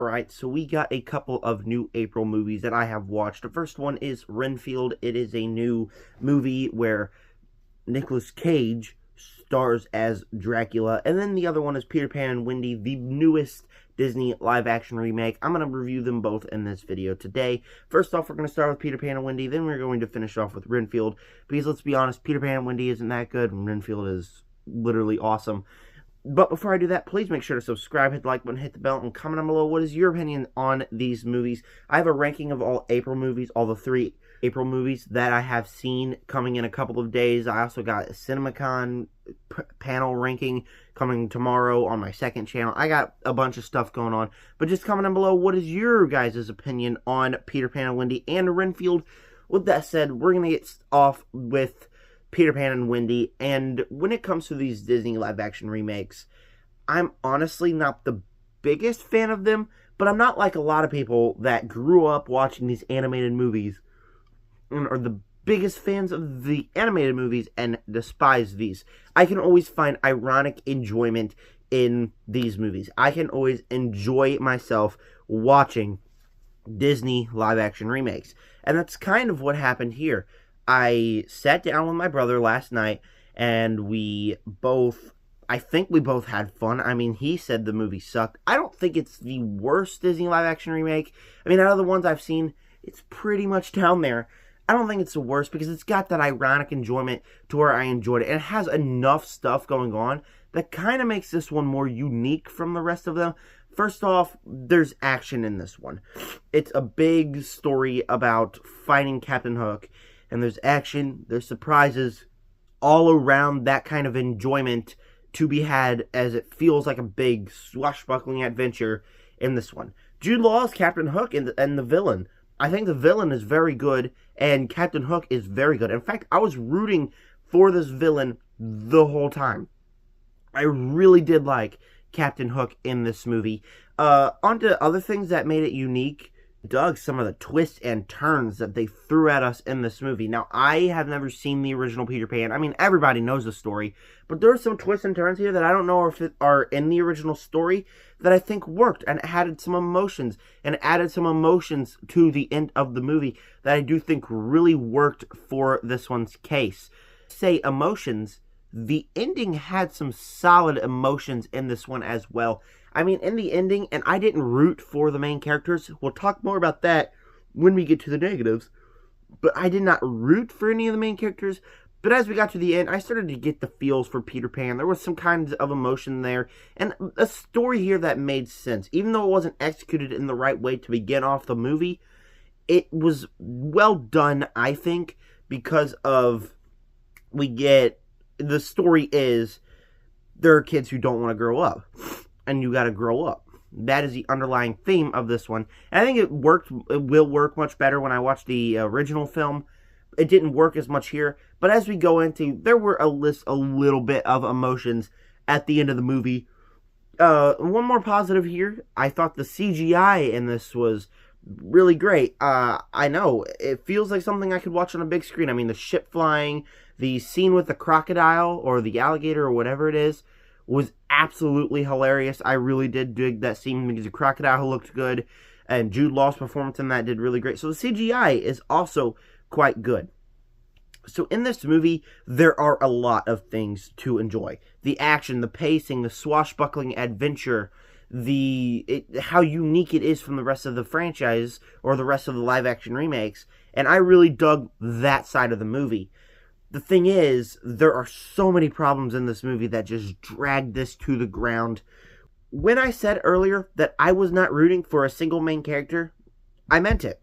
Alright, so we got a couple of new April movies that I have watched. The first one is Renfield. It is a new movie where Nicolas Cage stars as Dracula. And then the other one is Peter Pan and Wendy, the newest Disney live-action remake. I'm going to review them both in this video today. First off, we're going to start with Peter Pan and Wendy. Then we're going to finish off with Renfield. Because let's be honest, Peter Pan and Wendy isn't that good, and Renfield is literally awesome. But before I do that, please make sure to subscribe, hit the like button, hit the bell, and comment down below what is your opinion on these movies. I have a ranking of all April movies, all the 3 April movies that I have seen coming in a couple of days. I also got a CinemaCon panel ranking coming tomorrow on my second channel. I got a bunch of stuff going on. But just comment down below what is your guys' opinion on Peter Pan and Wendy and Renfield. With that said, we're going to get off with Peter Pan and Wendy, and when it comes to these Disney live-action remakes, I'm honestly not the biggest fan of them, but I'm not like a lot of people that grew up watching these animated movies, or the biggest fans of the animated movies and despise these. I can always find ironic enjoyment in these movies. I can always enjoy myself watching Disney live-action remakes, and that's kind of what happened here. I sat down with my brother last night, and I think we both had fun. I mean, he said the movie sucked. I don't think it's the worst Disney live-action remake. I mean, out of the ones I've seen, it's pretty much down there. I don't think it's the worst, because it's got that ironic enjoyment to where I enjoyed it. And it has enough stuff going on that kind of makes this one more unique from the rest of them. First off, there's action in this one. It's a big story about fighting Captain Hook. And there's action, there's surprises, all around that kind of enjoyment to be had, as it feels like a big swashbuckling adventure in this one. Jude Law is Captain Hook and the villain. I think the villain is very good, and Captain Hook is very good. In fact, I was rooting for this villain the whole time. I really did like Captain Hook in this movie. On to other things that made it unique. Dug some of the twists and turns that they threw at us in this movie. Now, I have never seen the original Peter Pan. I mean, everybody knows the story, but there are some twists and turns here that I don't know if it are in the original story that I think worked and added some emotions to the end of the movie that I do think really worked for this one's case. Say emotions, the ending had some solid emotions in this one as well. I mean, in the ending, and I didn't root for the main characters. We'll talk more about that when we get to the negatives. But I did not root for any of the main characters. But as we got to the end, I started to get the feels for Peter Pan. There was some kinds of emotion there. And a story here that made sense. Even though it wasn't executed in the right way to begin off the movie, it was well done, I think, because of the story is there are kids who don't want to grow up. And you got to grow up. That is the underlying theme of this one. And I think it will work much better when I watch the original film. It didn't work as much here. But as we go into, there were a little bit of emotions at the end of the movie. One more positive here. I thought the CGI in this was really great. I know, it feels like something I could watch on a big screen. I mean, the ship flying, the scene with the crocodile or the alligator or whatever it is, was absolutely hilarious. I really did dig that scene because the crocodile looked good, and Jude Law's performance in that did really great. So the CGI is also quite good. So in this movie, there are a lot of things to enjoy. The action, the pacing, the swashbuckling adventure, how unique it is from the rest of the franchise or the rest of the live-action remakes, and I really dug that side of the movie. The thing is, there are so many problems in this movie that just drag this to the ground. When I said earlier that I was not rooting for a single main character, I meant it.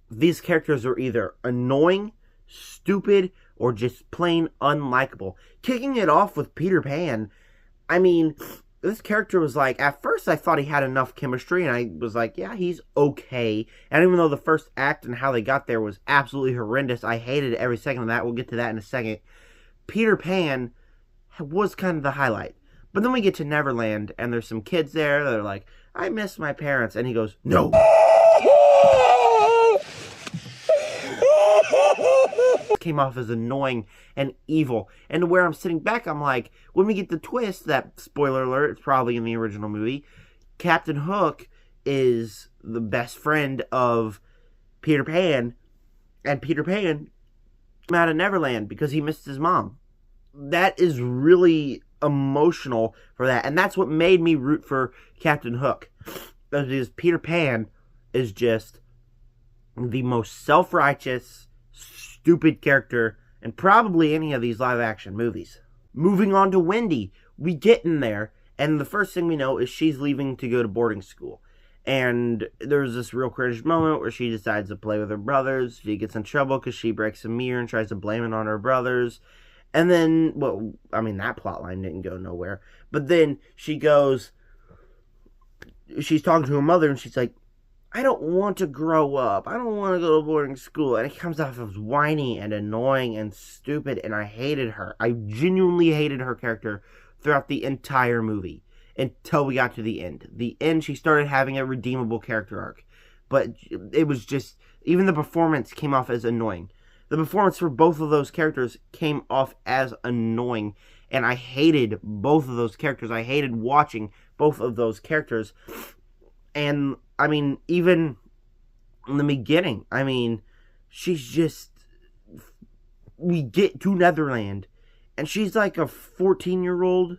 These characters are either annoying, stupid, or just plain unlikable. Kicking it off with Peter Pan, I mean, this character was like, at first I thought he had enough chemistry, and I was like, yeah, he's okay. And even though the first act and how they got there was absolutely horrendous, I hated every second of that. We'll get to that in a second. Peter Pan was kind of the highlight. But then we get to Neverland, and there's some kids there that are like, I miss my parents. And he goes, no. Came off as annoying and evil. And where I'm sitting back, I'm like, when we get the twist, that, spoiler alert, it's probably in the original movie, Captain Hook is the best friend of Peter Pan, and Peter Pan came out of Neverland because he missed his mom. That is really emotional for that, and that's what made me root for Captain Hook, because Peter Pan is just the most self-righteous, stupid character in probably any of these live-action movies. Moving on to Wendy, we get in there, and the first thing we know is she's leaving to go to boarding school. And there's this real cringe moment where she decides to play with her brothers. She gets in trouble because she breaks a mirror and tries to blame it on her brothers. And then, well, I mean, that plotline didn't go nowhere. But then she's talking to her mother, and she's like, I don't want to grow up. I don't want to go to boarding school. And it comes off as whiny and annoying and stupid, and I hated her. I genuinely hated her character throughout the entire movie until we got to the end. The end, she started having a redeemable character arc. But it was just, even the performance came off as annoying. The performance for both of those characters came off as annoying, and I hated both of those characters. I hated watching both of those characters. And, I mean, even in the beginning, I mean, she's just, we get to Netherland, and she's like a 14-year-old,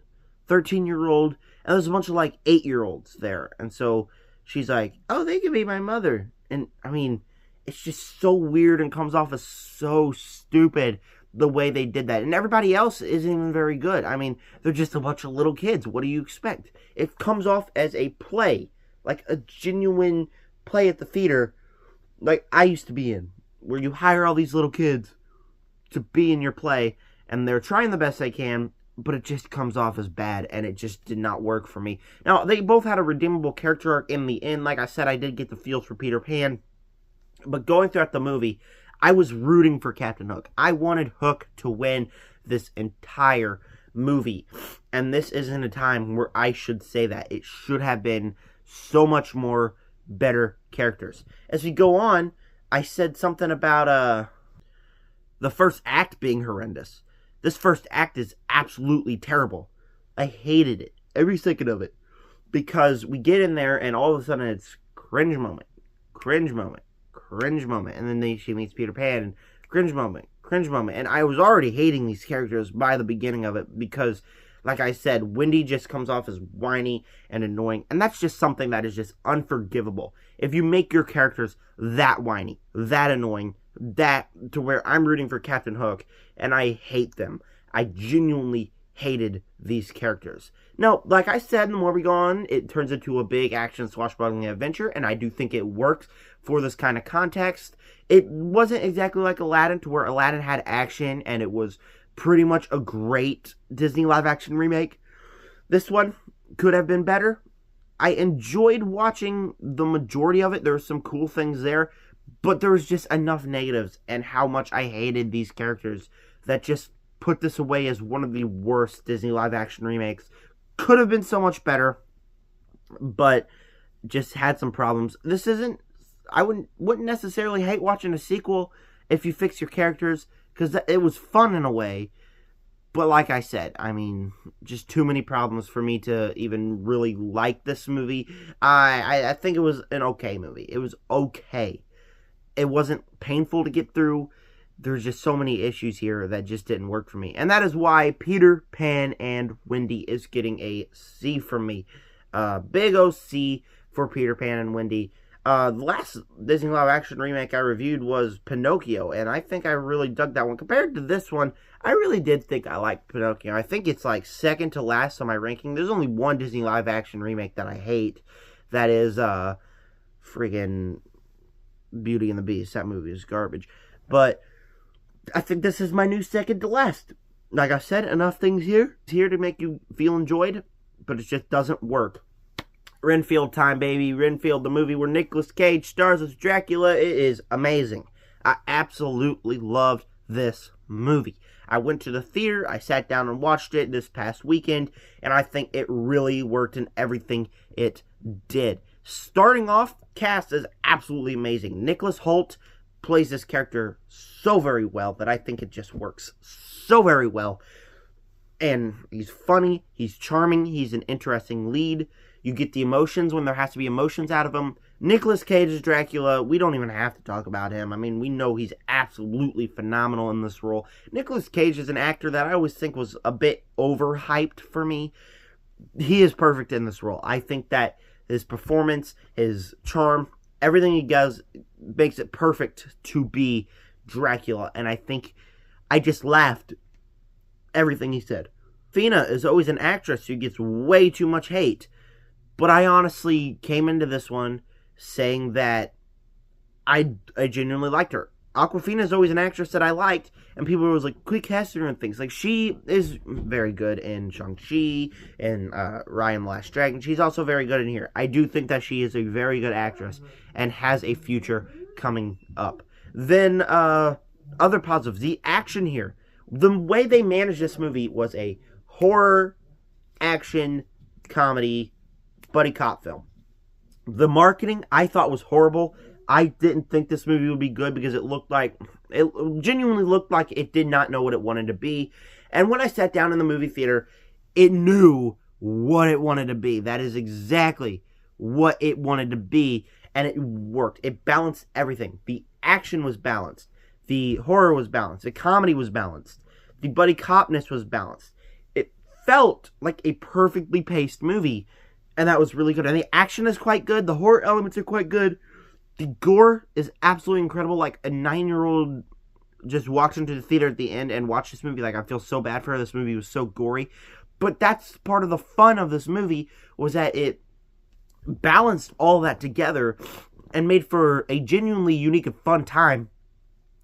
13-year-old, and there's a bunch of, like, 8-year-olds there. And so she's like, oh, they could be my mother. And, I mean, it's just so weird and comes off as so stupid the way they did that. And everybody else isn't even very good. I mean, they're just a bunch of little kids. What do you expect? It comes off as a play, like a genuine play at the theater, like I used to be in, where you hire all these little kids to be in your play, and they're trying the best they can, but it just comes off as bad, and it just did not work for me. Now, they both had a redeemable character arc in the end. Like I said, I did get the feels for Peter Pan, but going throughout the movie, I was rooting for Captain Hook. I wanted Hook to win this entire movie, and this isn't a time where I should say that. It should have been so much more better characters. As we go on, I said something about the first act being horrendous. This first act is absolutely terrible. I hated it, every second of it, because we get in there and all of a sudden it's cringe moment, cringe moment, cringe moment, and then she meets Peter Pan and cringe moment, and I was already hating these characters by the beginning of it because, like I said, Wendy just comes off as whiny and annoying, and that's just something that is just unforgivable. If you make your characters that whiny, that annoying, that to where I'm rooting for Captain Hook, and I hate them. I genuinely hated these characters. Now, like I said, the more we go on, it turns into a big action swashbuckling adventure, and I do think it works for this kind of context. It wasn't exactly like Aladdin, to where Aladdin had action, and it was pretty much a great Disney live-action remake. This one could have been better. I enjoyed watching the majority of it. There were some cool things there, but there was just enough negatives and how much I hated these characters that just put this away as one of the worst Disney live-action remakes. Could have been so much better, but just had some problems. This isn't, I wouldn't necessarily hate watching a sequel if you fix your characters, because it was fun in a way. But like I said, I mean, just too many problems for me to even really like this movie. I think it was an okay movie. It was okay. It wasn't painful to get through. There's just so many issues here that just didn't work for me. And that is why Peter Pan and Wendy is getting a C from me. Big O-C for Peter Pan and Wendy. The last Disney live-action remake I reviewed was Pinocchio, and I think I really dug that one. Compared to this one, I really did think I liked Pinocchio. I think it's like second to last on my ranking. There's only one Disney live-action remake that I hate. That is, friggin' Beauty and the Beast. That movie is garbage. But I think this is my new second to last. Like I said, enough things here to make you feel enjoyed, but it just doesn't work. Renfield time, baby. Renfield, the movie where Nicolas Cage stars as Dracula. It is amazing. I absolutely loved this movie. I went to the theater, I sat down and watched it this past weekend, and I think it really worked in everything it did. Starting off, cast is absolutely amazing. Nicholas Hoult plays this character so very well that I think it just works so very well. And he's funny, he's charming, he's an interesting lead. You get the emotions when there has to be emotions out of him. Nicolas Cage as Dracula, we don't even have to talk about him. I mean, we know he's absolutely phenomenal in this role. Nicolas Cage is an actor that I always think was a bit overhyped for me. He is perfect in this role. I think that his performance, his charm, everything he does makes it perfect to be Dracula. And I think I just laughed everything he said. Fina is always an actress who gets way too much hate. But I honestly came into this one saying that I genuinely liked her. Awkwafina is always an actress that I liked, and people were always like, quick cast her and things. Like, she is very good in Shang-Chi and Raya and the Last Dragon. She's also very good in here. I do think that she is a very good actress and has a future coming up. Then, other positives. The action here. The way they managed this movie was a horror, action, comedy, buddy cop film. The marketing, I thought, was horrible. I didn't think this movie would be good because it genuinely looked like it did not know what it wanted to be. And when I sat down in the movie theater, it knew what it wanted to be. That is exactly what it wanted to be, and it worked. It balanced everything. The action was balanced. The horror was balanced. The comedy was balanced. The buddy copness was balanced. It felt like a perfectly paced movie, and that was really good. And the action is quite good. The horror elements are quite good. The gore is absolutely incredible. Like, a 9-year-old just walks into the theater at the end and watched this movie. Like, I feel so bad for her. This movie was so gory. But that's part of the fun of this movie, was that it balanced all that together and made for a genuinely unique and fun time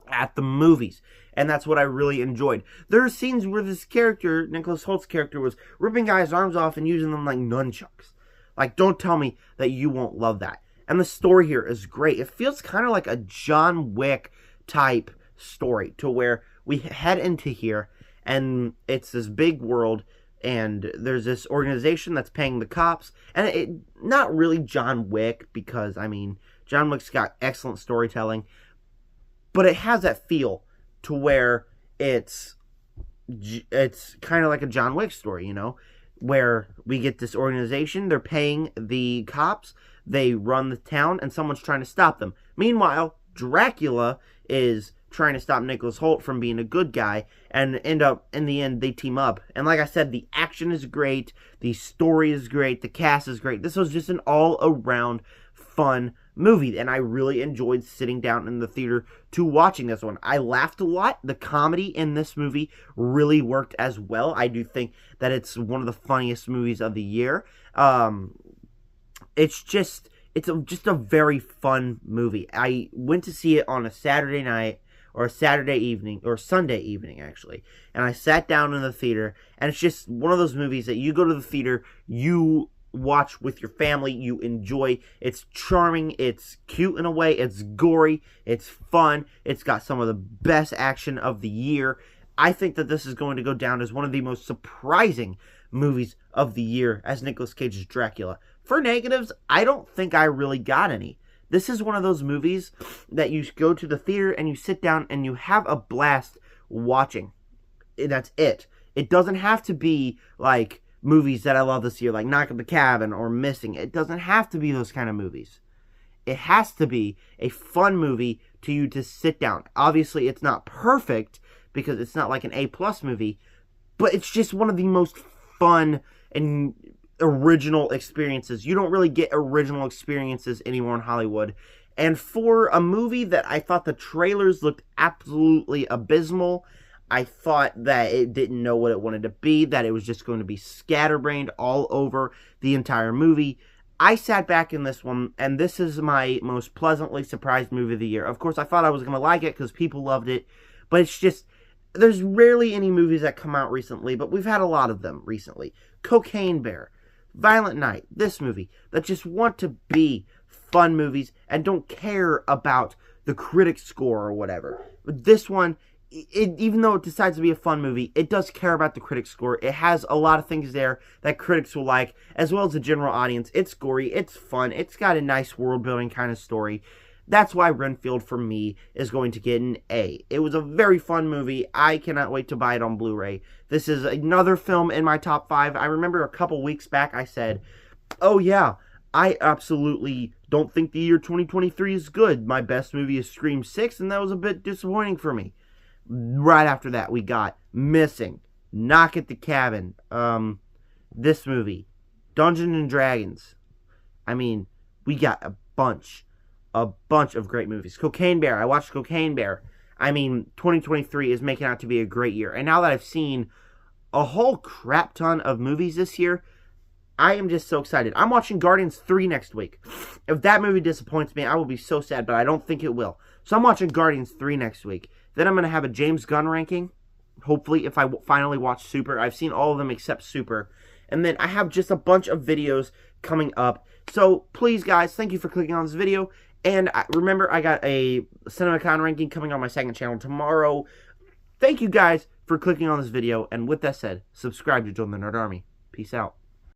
at the movies. And that's what I really enjoyed. There are scenes where this character, Nicholas Holt's character, was ripping guys' arms off and using them like nunchucks. Like, don't tell me that you won't love that. And the story here is great. It feels kind of like a John Wick type story, to where we head into here and it's this big world and there's this organization that's paying the cops. And it not really John Wick, because, I mean, John Wick's got excellent storytelling, but it has that feel to where it's kind of like a John Wick story, you know, where we get this organization, they're paying the cops, they run the town, and someone's trying to stop them. Meanwhile, Dracula is trying to stop Nicholas Hoult from being a good guy, and in the end, they team up. And like I said, the action is great, the story is great, the cast is great. This was just an all-around fun movie, and I really enjoyed sitting down in the theater to watching this one. I laughed a lot. The comedy in this movie really worked as well. I do think that it's one of the funniest movies of the year. It's just a very fun movie. I went to see it on a Saturday night, or a Saturday evening, or Sunday evening, actually. And I sat down in the theater, and it's just one of those movies that you go to the theater, you watch with your family, you enjoy. It's charming, it's cute in a way, it's gory, it's fun, it's got some of the best action of the year. I think that this is going to go down as one of the most surprising movies of the year as Nicolas Cage's Dracula. For negatives, I don't think I really got any. This is one of those movies that you go to the theater and you sit down and you have a blast watching. That's it. It doesn't have to be like movies that I love this year, like Knock at the Cabin or Missing. It doesn't have to be those kind of movies. It has to be a fun movie to you to sit down. Obviously, it's not perfect because it's not like an A+ movie, but it's just one of the most fun and original experiences. You don't really get original experiences anymore in Hollywood. And for a movie that I thought the trailers looked absolutely abysmal, I thought that it didn't know what it wanted to be, that it was just going to be scatterbrained all over the entire movie, I sat back in this one, and this is my most pleasantly surprised movie of the year. Of course, I thought I was going to like it because people loved it, but it's just, there's rarely any movies that come out recently, but we've had a lot of them recently. Cocaine Bear, Violent Night, this movie, that just want to be fun movies and don't care about the critic score or whatever. But this one, even though it decides to be a fun movie, it does care about the critic score. It has a lot of things there that critics will like, as well as the general audience. It's gory, it's fun, it's got a nice world-building kind of story. That's why Renfield, for me, is going to get an A. It was a very fun movie. I cannot wait to buy it on Blu-ray. This is another film in my top 5. I remember a couple weeks back I said Oh, yeah. I absolutely don't think the year 2023 is good. My best movie is Scream 6, and that was a bit disappointing for me. Right after that, we got Missing, Knock at the Cabin, this movie, Dungeons and Dragons. I mean, we got a bunch of great movies. Cocaine Bear, I watched Cocaine Bear. I mean, 2023 is making out to be a great year. And now that I've seen a whole crap ton of movies this year, I am just so excited. I'm watching Guardians 3 next week. If that movie disappoints me, I will be so sad, but I don't think it will. So I'm watching Guardians 3 next week. Then I'm going to have a James Gunn ranking. Hopefully, if I finally watch Super. I've seen all of them except Super. And then I have just a bunch of videos coming up. So please, guys, thank you for clicking on this video. And remember, I got a CinemaCon ranking coming on my second channel tomorrow. Thank you, guys, for clicking on this video. And with that said, subscribe to join the Nerd Army. Peace out.